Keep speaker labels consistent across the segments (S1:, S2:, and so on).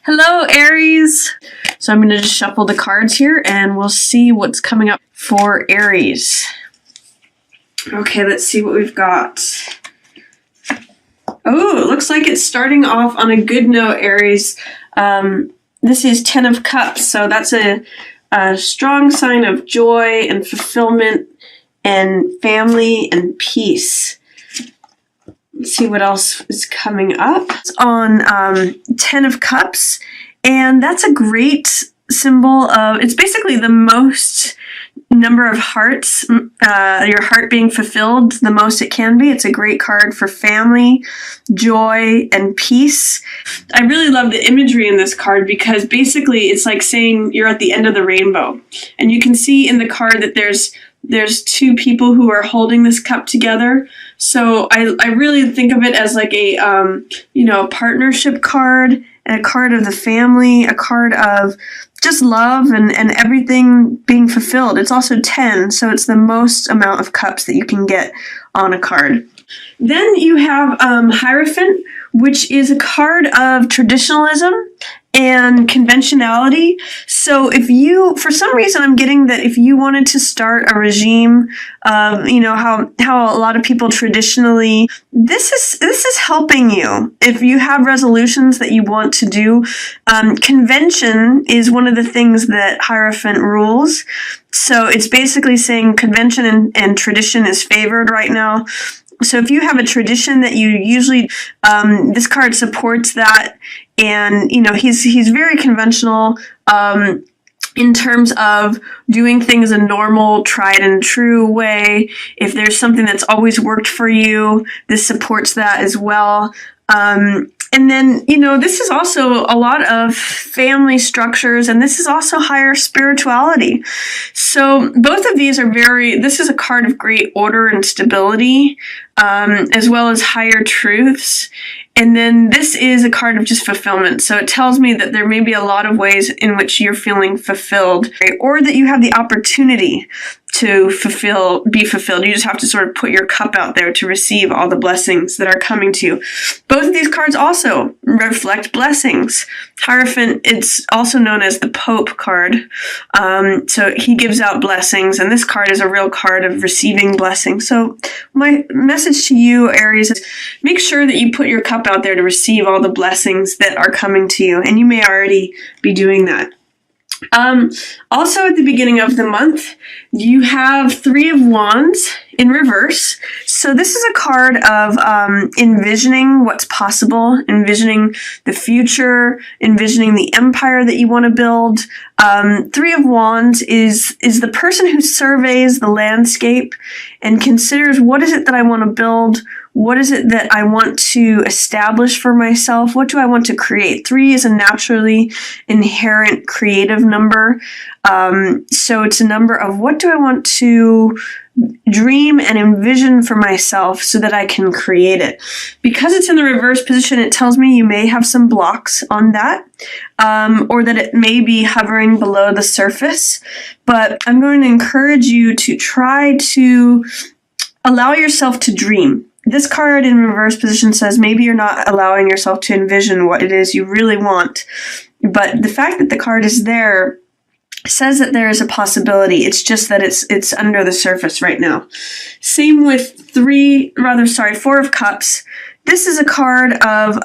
S1: Hello, Aries. So I'm going to just shuffle the cards here and we'll see what's coming up for Aries. Okay, let's see what we've got. Oh, it looks like it's starting off on a good note, Aries. This is 10 of Cups, so that's a strong sign of joy and fulfillment and family and peace. Let's see what else is coming up. It's on 10 of Cups, and that's a great symbol of, it's basically the most number of hearts, your heart being fulfilled the most it can be. It's a great card for family, joy, and peace. I really love the imagery in this card because basically it's like saying you're at the end of the rainbow. And you can see in the card that there's two people who are holding this cup together. So I really think of it as like a partnership card, and a card of the family, a card of just love and everything being fulfilled. It's also 10, so it's the most amount of cups that you can get on a card. Then you have Hierophant, which is a card of traditionalism and conventionality. So if you, for some reason, I'm getting that if you wanted to start a regime of, how a lot of people traditionally, this is helping you. If you have resolutions that you want to do, convention is one of the things that Hierophant rules. So it's basically saying convention and tradition is favored right now. So if you have a tradition that you usually, this card supports that, and he's very conventional in terms of doing things a normal, tried and true way. If there's something that's always worked for you, this supports that as well. And then, this is also a lot of family structures, and this is also higher spirituality. So both of these are this is a card of great order and stability, as well as higher truths. And then this is a card of just fulfillment. So it tells me that there may be a lot of ways in which you're feeling fulfilled, or that you have the opportunity to be fulfilled. You just have to sort of put your cup out there to receive all the blessings that are coming to you. Both of these cards also reflect blessings. Hierophant, it's also known as the Pope card. So he gives out blessings, and this card is a real card of receiving blessings. So my message to you, Aries, is make sure that you put your cup out there to receive all the blessings that are coming to you, and you may already be doing that. Also at the beginning of the month, you have 3 of Wands in reverse. So this is a card of envisioning what's possible, envisioning the future, envisioning the empire that you want to build. 3 of Wands is the person who surveys the landscape and considers, what is it that I want to build? What is it that I want to establish for myself? What do I want to create? 3 is a naturally inherent creative number. So it's a number of, what do I want to dream and envision for myself so that I can create it? Because it's in the reverse position, it tells me you may have some blocks on that, or that it may be hovering below the surface. But I'm going to encourage you to try to allow yourself to dream. This card in reverse position says maybe you're not allowing yourself to envision what it is you really want. But the fact that the card is there says that there is a possibility. It's just that it's under the surface right now. Same with 4 of Cups. This is a card of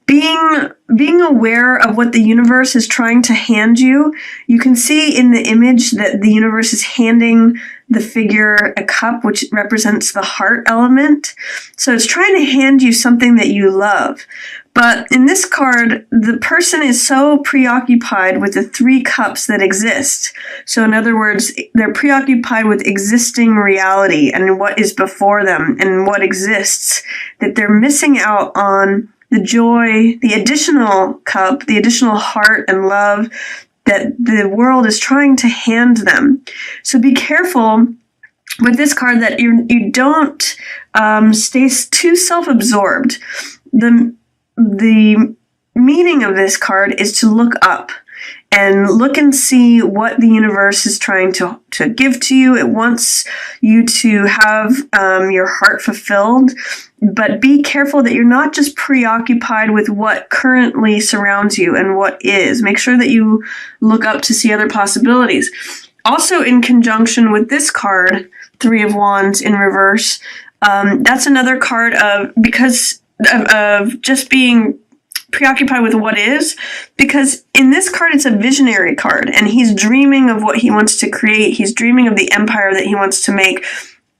S1: being aware of what the universe is trying to hand you. You can see in the image that the universe is handing the figure a cup, which represents the heart element. So it's trying to hand you something that you love. But in this card, the person is so preoccupied with the 3 cups that exist. So in other words, they're preoccupied with existing reality and what is before them and what exists, that they're missing out on the joy, the additional cup, the additional heart and love that the world is trying to hand them. So be careful with this card that you don't stay too self-absorbed. The meaning of this card is to look up and look and see what the universe is trying to give to you. It wants you to have your heart fulfilled, but be careful that you're not just preoccupied with what currently surrounds you and what is. Make sure that you look up to see other possibilities. Also, in conjunction with this card, Three of Wands in reverse, that's another card of just being preoccupied with what is, because in this card it's a visionary card, and he's dreaming of what he wants to create. He's dreaming of the empire that he wants to make.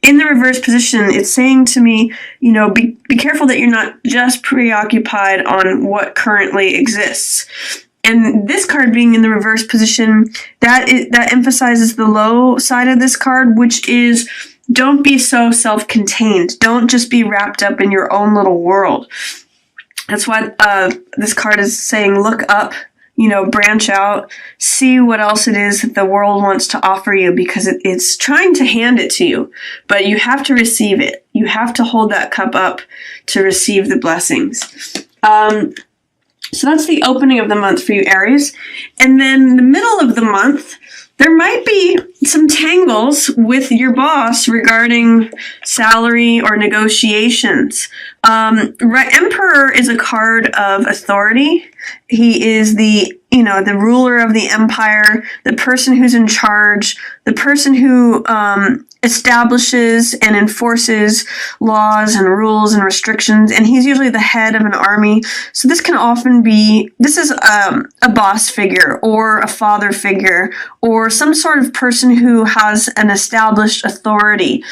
S1: In the reverse position, it's saying to me, be careful that you're not just preoccupied on what currently exists. And this card being in the reverse position, that emphasizes the low side of this card, which is don't be so self-contained. Don't just be wrapped up in your own little world. That's why this card is saying look up, branch out, see what else it is that the world wants to offer you, because it's trying to hand it to you, but you have to receive it. You have to hold that cup up to receive the blessings. So that's the opening of the month for you, Aries. And then the middle of the month, there might be some tangles with your boss regarding salary or negotiations. Emperor is a card of authority. He is the ruler of the empire, the person who's in charge, the person who establishes and enforces laws and rules and restrictions, and he's usually the head of an army. So this is a boss figure or a father figure or some sort of person who has an established authority.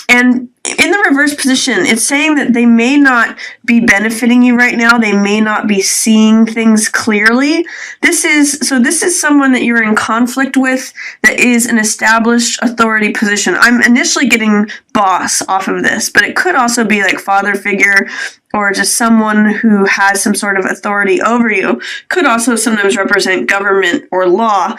S1: And in the reverse position, it's saying that they may not be benefiting you right now. They may not be seeing things clearly. This is someone that you're in conflict with that is an established authority position. I'm initially getting boss off of this, but it could also be like father figure or just someone who has some sort of authority over you. Could also sometimes represent government or law.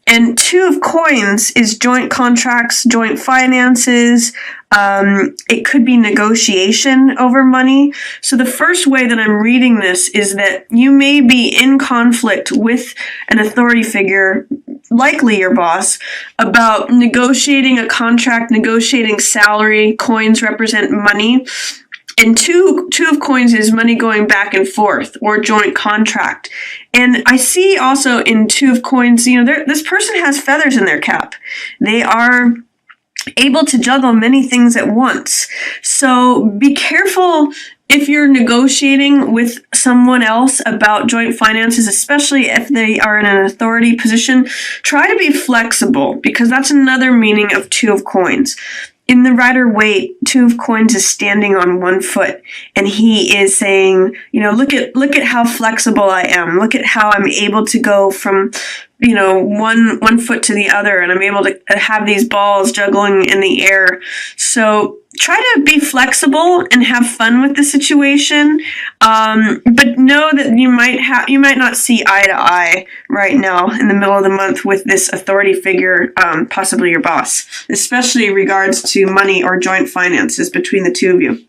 S1: And Two of Coins is joint contracts, joint finances. It could be negotiation over money. So the first way that I'm reading this is that you may be in conflict with an authority figure, likely your boss, about negotiating a contract, negotiating salary. Coins represent money. And two of Coins is money going back and forth or joint contract. And I see also in Two of Coins, this person has feathers in their cap. They are able to juggle many things at once. So be careful if you're negotiating with someone else about joint finances, especially if they are in an authority position. Try to be flexible, because that's another meaning of Two of Coins. In the Rider-Waite, Two of Coins is standing on one foot, and he is saying, look at how flexible I am. Look at how I'm able to go from, one foot to the other, and I'm able to have these balls juggling in the air. So try to be flexible and have fun with the situation, but know that you might not see eye to eye right now in the middle of the month with this authority figure, possibly your boss, especially in regards to money or joint finances between the two of you.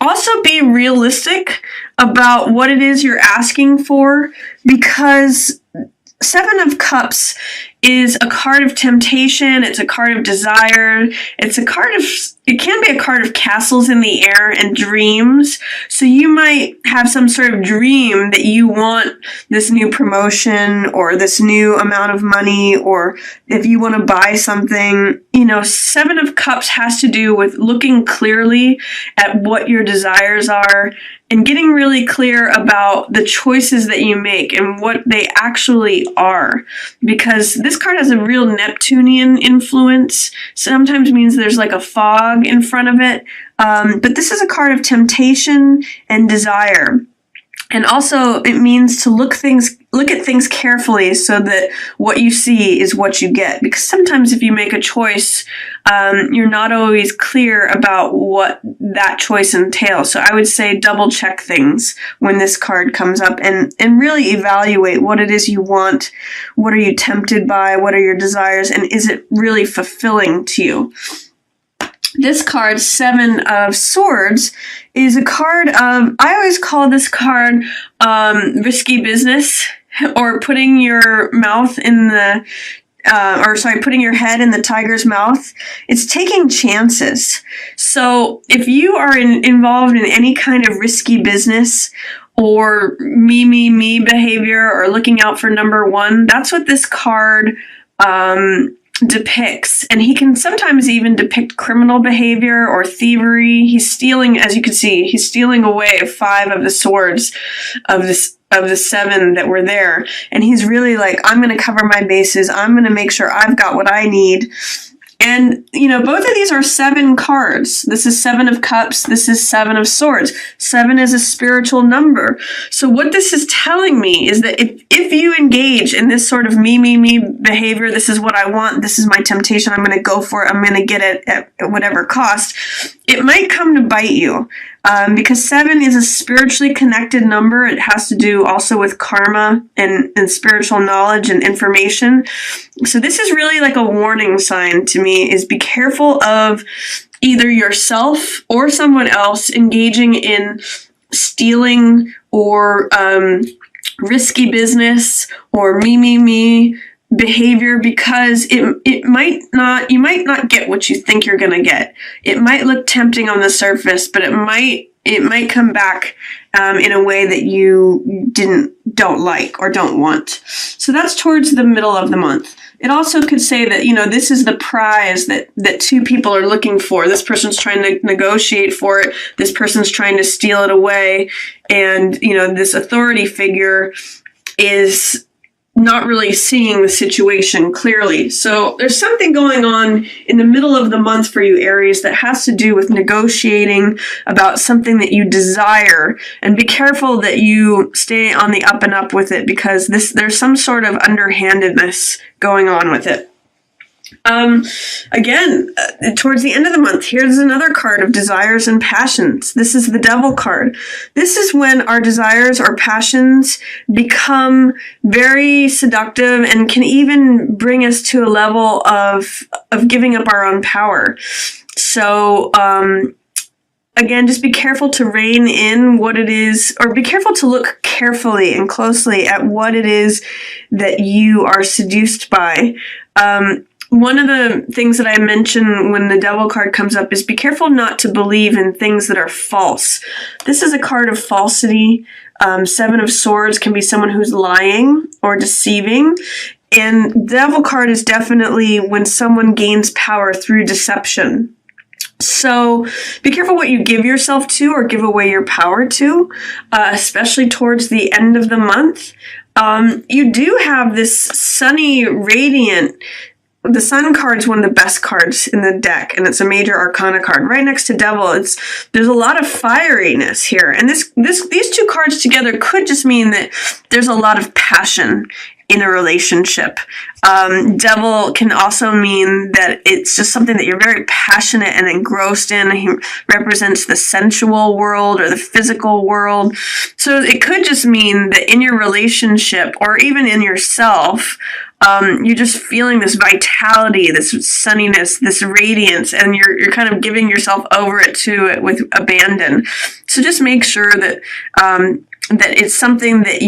S1: Also be realistic about what it is you're asking for, because Seven of Cups is a card of temptation. It's a card of desire. It can be a card of castles in the air and dreams. So you might have some sort of dream that you want this new promotion or this new amount of money, or if you want to buy something. Seven of Cups has to do with looking clearly at what your desires are and getting really clear about the choices that you make and what they actually are. Because this card has a real Neptunian influence. Sometimes means there's like a fog in front of it. But this is a card of temptation and desire. And also it means to look at things carefully so that what you see is what you get. Because sometimes if you make a choice, you're not always clear about what that choice entails. So I would say double check things when this card comes up and really evaluate what it is you want. What are you tempted by? What are your desires? And is it really fulfilling to you? This card, Seven of Swords, is a card of, I always call this card risky business. or putting your mouth in the putting your head in the tiger's mouth. It's taking chances. So if you are involved in any kind of risky business or me behavior or looking out for number one, that's what this card depicts. And he can sometimes even depict criminal behavior or thievery. He's stealing, as you can see, he's stealing away 5 of the swords of the 7 that were there. And he's really like, I'm going to cover my bases. I'm going to make sure I've got what I need. And, both of these are 7 cards. This is 7 of Cups. This is 7 of Swords. 7 is a spiritual number. So what this is telling me is that if you engage in this sort of me behavior, this is what I want, this is my temptation, I'm going to go for it, I'm going to get it at whatever cost, it might come to bite you. Because 7 is a spiritually connected number. It has to do also with karma and spiritual knowledge and information. So this is really like a warning sign to me, is be careful of either yourself or someone else engaging in stealing or risky business or me behavior, because you might not get what you think you're going to get. It might look tempting on the surface, but it might come back in a way that you don't like or don't want. So that's towards the middle of the month. It also could say that, this is the prize that 2 people are looking for. This person's trying to negotiate for it. This person's trying to steal it away. And, this authority figure is not really seeing the situation clearly. So there's something going on in the middle of the month for you, Aries, that has to do with negotiating about something that you desire. And be careful that you stay on the up and up with it, because there's some sort of underhandedness going on with it. Again, towards the end of the month, here's another card of desires and passions. This is the Devil card. This is when our desires or passions become very seductive and can even bring us to a level of giving up our own power. So, again, just be careful to rein in what it is, or be careful to look carefully and closely at what it is that you are seduced by. One of the things that I mention when the Devil card comes up is be careful not to believe in things that are false. This is a card of falsity. 7 of Swords can be someone who's lying or deceiving. And Devil card is definitely when someone gains power through deception. So be careful what you give yourself to or give away your power to, especially towards the end of the month. You do have this sunny, radiant. The Sun card is one of the best cards in the deck, and it's a major arcana card. Right next to Devil, there's a lot of fieriness here. And these 2 cards together could just mean that there's a lot of passion in a relationship. Devil can also mean that it's just something that you're very passionate and engrossed in. He represents the sensual world or the physical world. So it could just mean that in your relationship or even in yourself, you're just feeling this vitality, this sunniness, this radiance, and you're kind of giving yourself over to it with abandon. So just make sure that that it's something that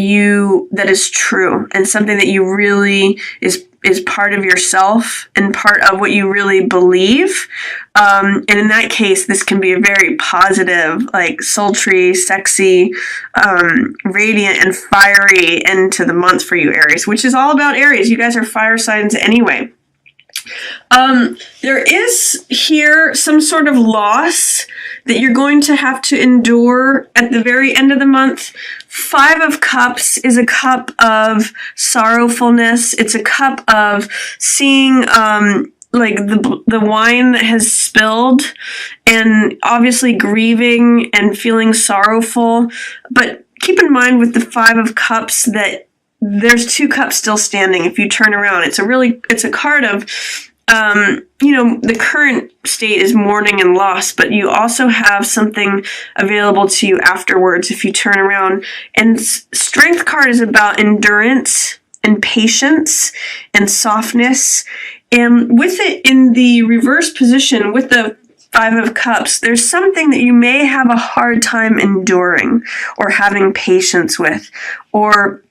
S1: is true and something that you really is part of yourself and part of what you really believe. And in that case, this can be a very positive, like sultry, sexy, radiant and fiery end to the month for you, Aries, which is all about Aries. You guys are fire signs anyway. There is here some sort of loss that you're going to have to endure at the very end of the month. 5 of Cups is a cup of sorrowfulness. It's a cup of seeing like the wine that has spilled and obviously grieving and feeling sorrowful. But keep in mind with the 5 of Cups that there's 2 cups still standing if you turn around. It's a card of, the current state is mourning and loss, but you also have something available to you afterwards if you turn around. And Strength card is about endurance and patience and softness. And with it in the reverse position, with the 5 of Cups, there's something that you may have a hard time enduring or having patience with, or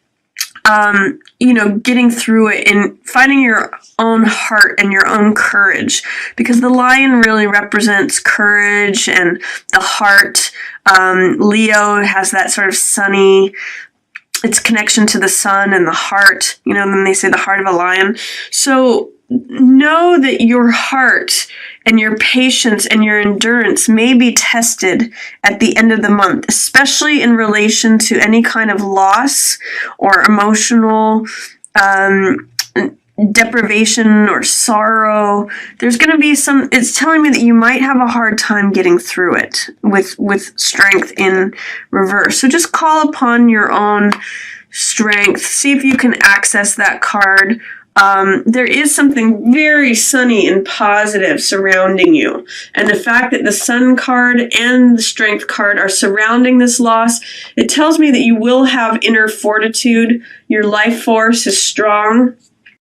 S1: getting through it and finding your own heart and your own courage, because the lion really represents courage and the heart. Leo has that sort of sunny, its connection to the sun and the heart, then they say the heart of a lion. So know that your heart and your patience and your endurance may be tested at the end of the month, especially in relation to any kind of loss or emotional deprivation or sorrow. There's going to be it's telling me that you might have a hard time getting through it with strength in reverse. So just call upon your own strength. See if you can access that card. There is something very sunny and positive surrounding you. And the fact that the Sun card and the Strength card are surrounding this loss, it tells me that you will have inner fortitude. Your life force is strong.